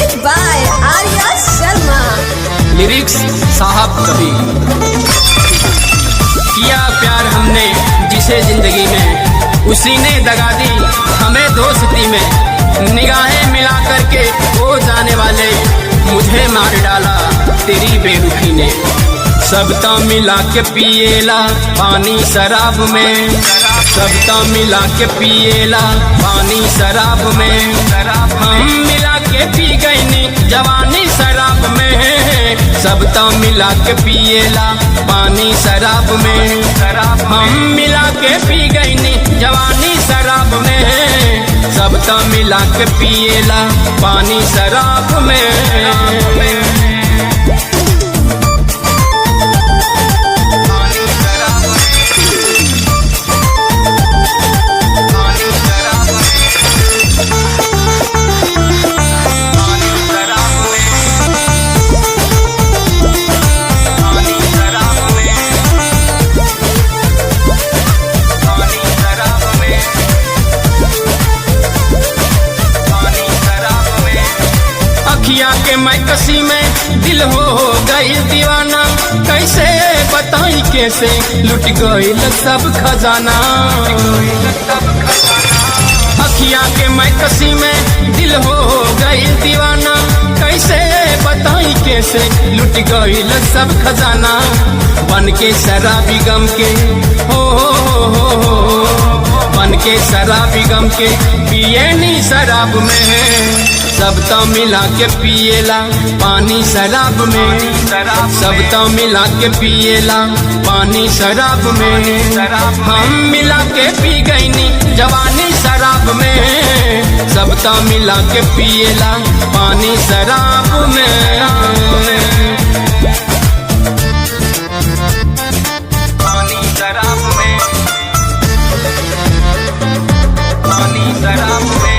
Music by Arya Sharma. Lyrics साहब कभी किया प्यार हमने जिसे जिंदगी में, उसी ने दगा दी हमें दोस्ती में। निगाहें मिला करके वो जाने वाले, मुझे मार डाला तेरी बेरुखी ने। सबता मिला के पिएला पानी शराब में, सबता मिला के पिएला पानी शराब में। हम मिला के पी गईनी जवानी शराब में, सबता मिला के पिएला पानी शराब में। हम मिला के पी गईनी जवानी शराब में, सबता मिला के पिएला पानी शराब में। अखिया के मैं कसी में दिल हो गई दीवाना, कैसे बताई कैसे लुट गई सब खजाना। अखिया के मैं कसी में दिल हो गई दीवाना, कैसे बताई कैसे लुट गई सब खजाना। बन के शराबी गम के हो बन के शराबी गम के पिए नी शराब में, सबता मिला के पिएला पानी शराब में। सबता मिला के पिएला पानी शराब में। हम मिला के पी गईनी जवानी शराब में, सबता मिला के पिएला पानी शराब में। पानी शराब में, पानी शराब में।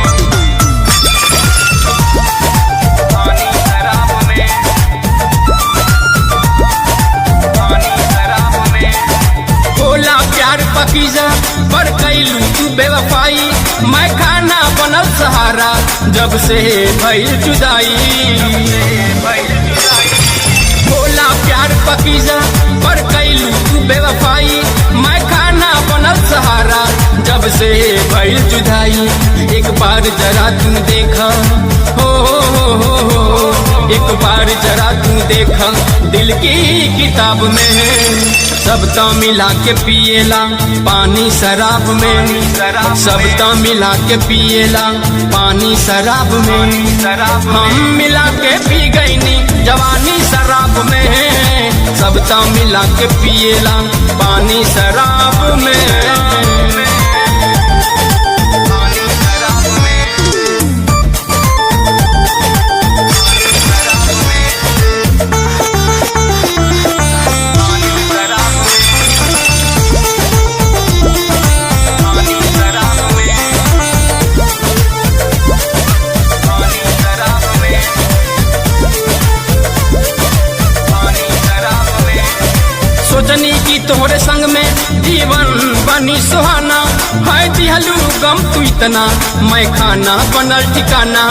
पकीजा पर कैलू तू बेवफाई, मैं खाना बनल सहारा जब से भइल जुदाई। बोला प्यार पकीजा पर कैलू तू बेवफाई, मैं खाना बनल सहारा जब से भइल जुदाई। एक बार जरा तू देखा हो एक बार जरा तू देखा दिल की किताब में, सबता मिला के पिएला पानी शराब में। सबता मिला के पिएला पानी शराब में। हम मिला के पी गईनी जवानी शराब में, सबता मिला के पिएला पानी शराब में। सोचनी की तोहरे संग में जीवन बनी सुहाना, है दिहलू गम तू इतना मैं खाना बनल ठिकाना।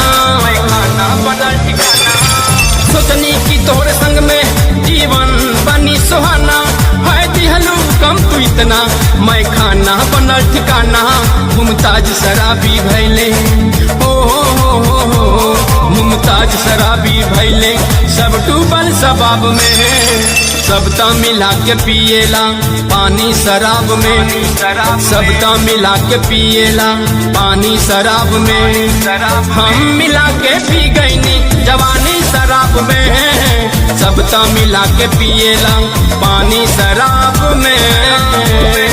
सोचनी की तोहरे संग में जीवन बनी सुहाना, है दिहलू गम तू इतना मैं खाना बनल ठिकाना। मुमताज शराबी भैले मुमताज शराबी भैले सब डूबल शबाब में, सबता मिला के पिएला पानी शराब में। सबता मिला के पिएला पानी शराब में। हम मिला के पी गईनी जवानी शराब में, सबता मिला के पिएला पानी शराब में।